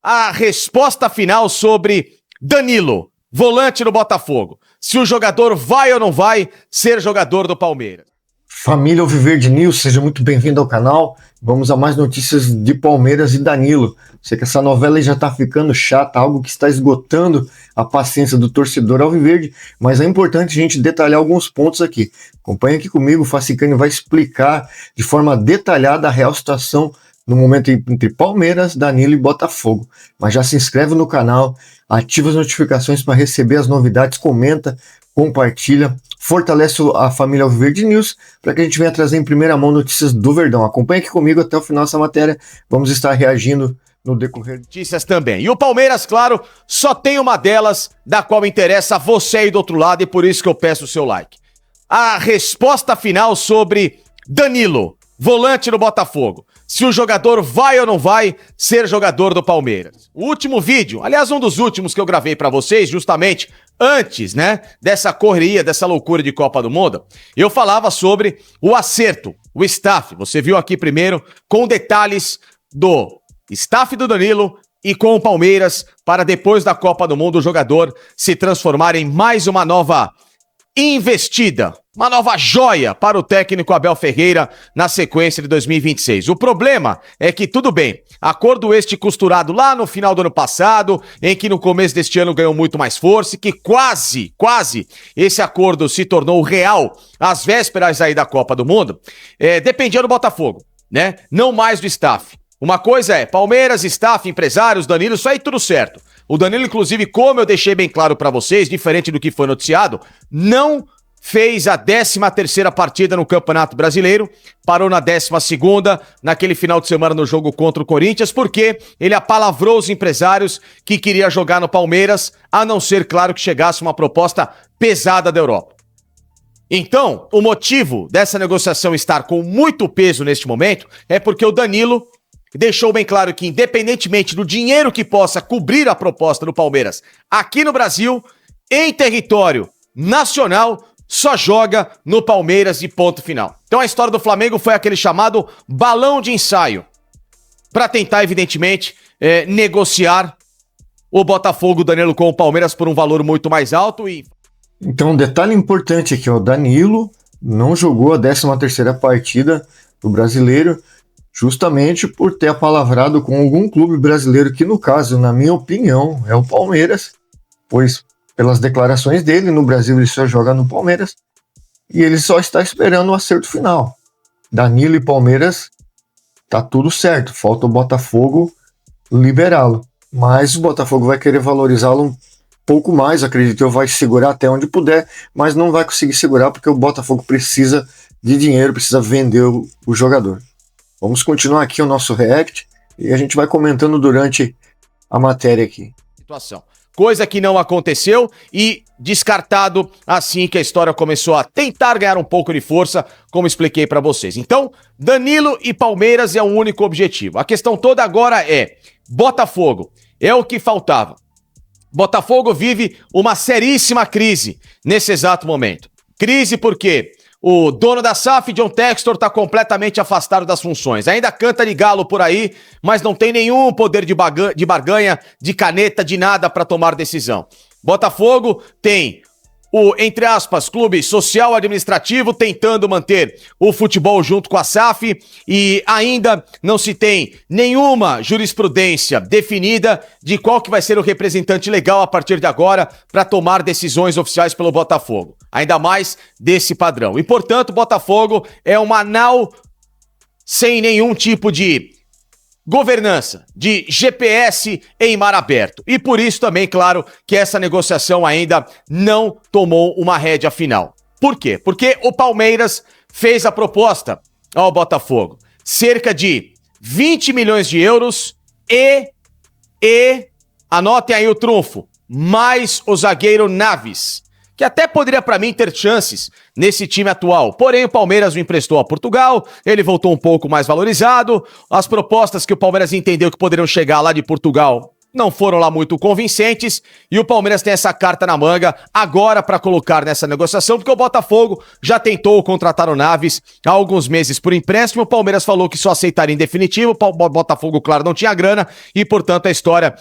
a resposta final sobre Danilo, volante do Botafogo. Se o jogador vai ou não vai ser jogador do Palmeiras. Família Alviverde News, seja muito bem-vindo ao canal. Vamos a mais notícias de Palmeiras e Danilo. Sei que essa novela aí já tá ficando chata, algo que está esgotando a paciência do torcedor alviverde, mas é importante a gente detalhar alguns pontos aqui. Acompanhe aqui comigo, o Facicani vai explicar de forma detalhada a real situação no momento entre Palmeiras, Danilo e Botafogo. Mas já se inscreve no canal, ativa as notificações para receber as novidades, comenta, compartilha, fortalece a família Alviverde News para que a gente venha trazer em primeira mão notícias do Verdão. Acompanhe aqui comigo até o final dessa matéria, vamos estar reagindo no decorrer. Notícias também. E o Palmeiras, claro, só tem uma delas da qual interessa a você aí do outro lado e por isso que eu peço o seu like. A resposta final sobre Danilo, volante do Botafogo. Se o jogador vai ou não vai ser jogador do Palmeiras. O último vídeo, aliás, um dos últimos que eu gravei pra vocês, justamente antes, dessa correria, dessa loucura de Copa do Mundo, eu falava sobre o acerto, o staff. Você viu aqui primeiro com detalhes do staff do Danilo e com o Palmeiras para depois da Copa do Mundo o jogador se transformar em mais uma nova investida, uma nova joia para o técnico Abel Ferreira na sequência de 2026. O problema é que, tudo bem, acordo este costurado lá no final do ano passado, em que no começo deste ano ganhou muito mais força e que quase esse acordo se tornou real às vésperas aí da Copa do Mundo, dependia do Botafogo, não mais do staff. Uma coisa é Palmeiras, staff, empresários, Danilo, isso aí tudo certo. O Danilo, inclusive, como eu deixei bem claro pra vocês, diferente do que foi noticiado, não fez a 13ª partida no Campeonato Brasileiro, parou na 12ª, naquele final de semana no jogo contra o Corinthians, porque ele apalavrou os empresários que queria jogar no Palmeiras, a não ser, claro, que chegasse uma proposta pesada da Europa. Então, o motivo dessa negociação estar com muito peso neste momento é porque o Danilo deixou bem claro que, independentemente do dinheiro que possa cobrir a proposta do Palmeiras aqui no Brasil, em território nacional, só joga no Palmeiras e ponto final. Então a história do Flamengo foi aquele chamado balão de ensaio, para tentar, evidentemente, negociar o Botafogo, o Danilo com o Palmeiras por um valor muito mais alto. Então um detalhe importante aqui, o Danilo não jogou a 13ª partida do Brasileiro, justamente por ter apalavrado com algum clube brasileiro, que no caso, na minha opinião, é o Palmeiras, pois pelas declarações dele, no Brasil ele só joga no Palmeiras, e ele só está esperando o acerto final. Danilo e Palmeiras, tá tudo certo, falta o Botafogo liberá-lo, mas o Botafogo vai querer valorizá-lo um pouco mais, acredito eu, vai segurar até onde puder, mas não vai conseguir segurar porque o Botafogo precisa de dinheiro, precisa vender o jogador. Vamos continuar aqui o nosso react e a gente vai comentando durante a matéria aqui. Coisa que não aconteceu e descartado assim que a história começou a tentar ganhar um pouco de força, como expliquei pra vocês. Então, Danilo e Palmeiras é o único objetivo. A questão toda agora é Botafogo. É o que faltava. Botafogo vive uma seríssima crise nesse exato momento. Crise porque o dono da SAF, John Textor, está completamente afastado das funções. Ainda canta de galo por aí, mas não tem nenhum poder de barganha, de caneta, de nada para tomar decisão. Botafogo tem o, entre aspas, clube social administrativo tentando manter o futebol junto com a SAF e ainda não se tem nenhuma jurisprudência definida de qual que vai ser o representante legal a partir de agora para tomar decisões oficiais pelo Botafogo. Ainda mais desse padrão. E, portanto, o Botafogo é uma nau sem nenhum tipo de governança, de GPS em mar aberto. E por isso também, claro, que essa negociação ainda não tomou uma rédea final. Por quê? Porque o Palmeiras fez a proposta ao Botafogo. Cerca de 20 milhões de euros e anotem aí o trunfo, mais o zagueiro Naves, que até poderia, pra mim, ter chances nesse time atual. Porém, o Palmeiras o emprestou a Portugal, ele voltou um pouco mais valorizado, as propostas que o Palmeiras entendeu que poderiam chegar lá de Portugal não foram lá muito convincentes e o Palmeiras tem essa carta na manga agora para colocar nessa negociação, porque o Botafogo já tentou contratar o Naves há alguns meses por empréstimo, o Palmeiras falou que só aceitaria em definitivo, o Botafogo, claro, não tinha grana e, portanto, a história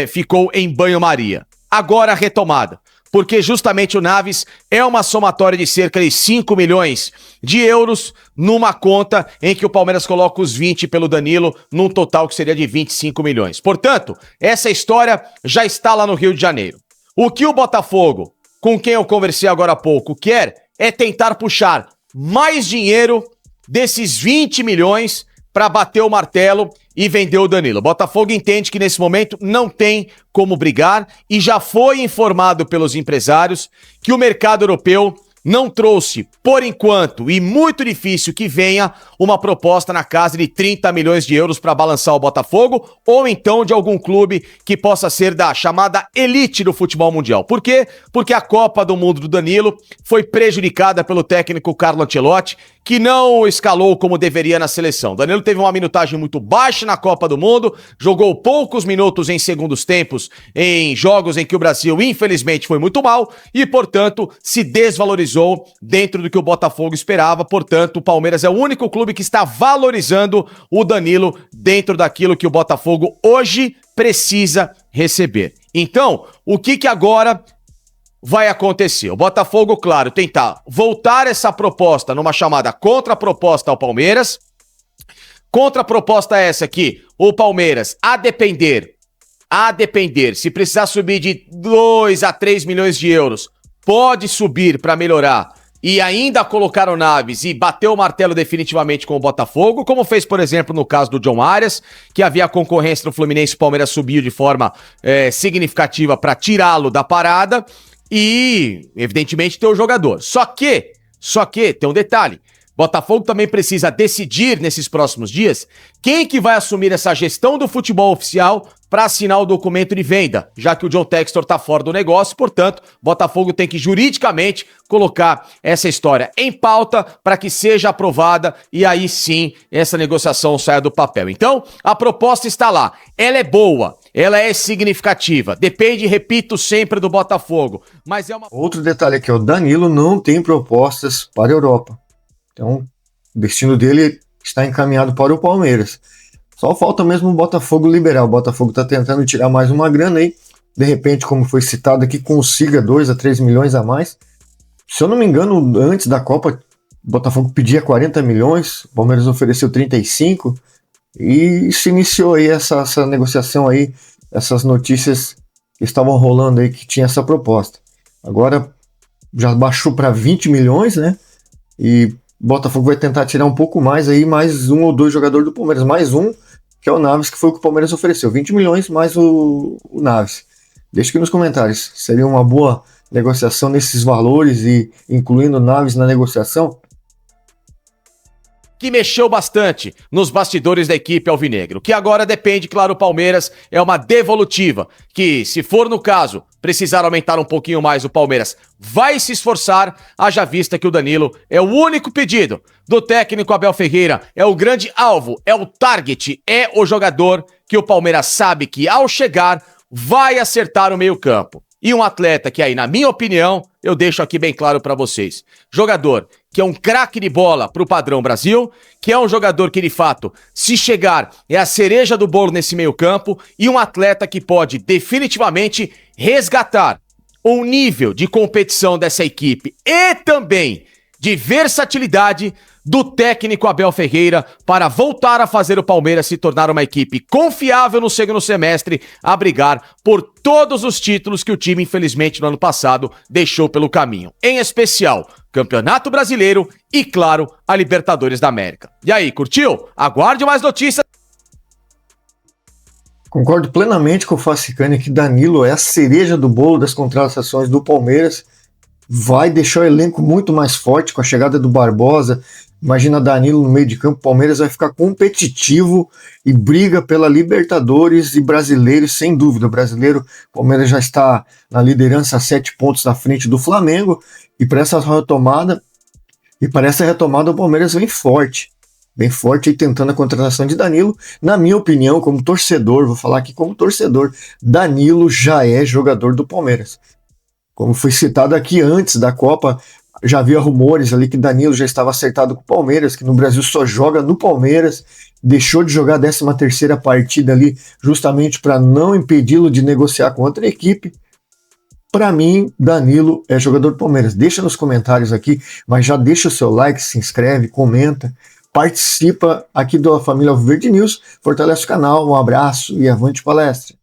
ficou em banho-maria. Agora a retomada, porque justamente o Naves é uma somatória de cerca de 5 milhões de euros numa conta em que o Palmeiras coloca os 20 pelo Danilo, num total que seria de 25 milhões. Portanto, essa história já está lá no Rio de Janeiro. O que o Botafogo, com quem eu conversei agora há pouco, quer é tentar puxar mais dinheiro desses 20 milhões para bater o martelo e vender o Danilo. O Botafogo entende que nesse momento não tem como brigar e já foi informado pelos empresários que o mercado europeu não trouxe, por enquanto, e muito difícil que venha, uma proposta na casa de 30 milhões de euros para balançar o Botafogo, ou então de algum clube que possa ser da chamada elite do futebol mundial. Por quê? Porque a Copa do Mundo do Danilo foi prejudicada pelo técnico Carlo Ancelotti, que não o escalou como deveria na seleção. Danilo teve uma minutagem muito baixa na Copa do Mundo, jogou poucos minutos em segundos tempos em jogos em que o Brasil, infelizmente, foi muito mal e, portanto, se desvalorizou dentro do que o Botafogo esperava. Portanto, o Palmeiras é o único clube que está valorizando o Danilo dentro daquilo que o Botafogo hoje precisa receber. Então, o que agora vai acontecer? O Botafogo, claro, tentar voltar essa proposta numa chamada contraproposta ao Palmeiras. Contraproposta essa que o Palmeiras, a depender, se precisar subir de 2 a 3 milhões de euros, pode subir para melhorar e ainda colocar o Naves e bater o martelo definitivamente com o Botafogo, como fez, por exemplo, no caso do John Arias, que havia concorrência no Fluminense, o Palmeiras subiu de forma significativa para tirá-lo da parada e, evidentemente, ter o jogador. Só que tem um detalhe. Botafogo também precisa decidir nesses próximos dias quem que vai assumir essa gestão do futebol oficial para assinar o documento de venda, já que o John Textor está fora do negócio, portanto, Botafogo tem que juridicamente colocar essa história em pauta para que seja aprovada e aí sim essa negociação saia do papel. Então, a proposta está lá, ela é boa, ela é significativa, depende, repito, sempre do Botafogo, mas é uma... Outro detalhe aqui, o Danilo não tem propostas para a Europa. Então, o destino dele está encaminhado para o Palmeiras. Só falta mesmo o Botafogo liberar. O Botafogo está tentando tirar mais uma grana aí. De repente, como foi citado aqui, consiga 2 a 3 milhões a mais. Se eu não me engano, antes da Copa, o Botafogo pedia 40 milhões, o Palmeiras ofereceu 35 e se iniciou aí essa negociação aí, essas notícias que estavam rolando aí que tinha essa proposta. Agora já baixou para 20 milhões, né? E o Botafogo vai tentar tirar um pouco mais aí, mais um ou dois jogadores do Palmeiras, mais um, que é o Naves, que foi o que o Palmeiras ofereceu, 20 milhões mais o Naves. Deixa aqui nos comentários, seria uma boa negociação nesses valores e incluindo o Naves na negociação? Que mexeu bastante nos bastidores da equipe alvinegro, que agora depende, claro, o Palmeiras é uma devolutiva, que se for no caso precisar aumentar um pouquinho mais, o Palmeiras vai se esforçar, haja vista que o Danilo é o único pedido do técnico Abel Ferreira, é o grande alvo, é o target, é o jogador que o Palmeiras sabe que ao chegar vai acertar o meio-campo. E um atleta que aí, na minha opinião, eu deixo aqui bem claro pra vocês, jogador que é um craque de bola pro padrão Brasil, que é um jogador que, de fato, se chegar, é a cereja do bolo nesse meio-campo, e um atleta que pode definitivamente resgatar o nível de competição dessa equipe e também de versatilidade do técnico Abel Ferreira para voltar a fazer o Palmeiras se tornar uma equipe confiável no segundo semestre, a brigar por todos os títulos que o time, infelizmente, no ano passado deixou pelo caminho. Em especial, Campeonato Brasileiro e, claro, a Libertadores da América. E aí, curtiu? Aguarde mais notícias. Concordo plenamente com o Facicani que Danilo é a cereja do bolo das contratações do Palmeiras. Vai deixar o elenco muito mais forte com a chegada do Barbosa. Imagina Danilo no meio de campo, o Palmeiras vai ficar competitivo e briga pela Libertadores e Brasileiro, sem dúvida. O Brasileiro, o Palmeiras já está na liderança a 7 pontos na frente do Flamengo e para essa retomada o Palmeiras vem forte. bem forte aí tentando a contratação de Danilo. Na minha opinião, como torcedor, vou falar aqui como torcedor, Danilo já é jogador do Palmeiras. Como foi citado aqui antes da Copa, já havia rumores ali que Danilo já estava acertado com o Palmeiras, que no Brasil só joga no Palmeiras, deixou de jogar a 13ª partida ali justamente para não impedi-lo de negociar com outra equipe. Para mim, Danilo é jogador do Palmeiras. Deixa nos comentários aqui, mas já deixa o seu like, se inscreve, comenta, participa aqui da família Alviverde News, fortalece o canal, um abraço e avante palestra.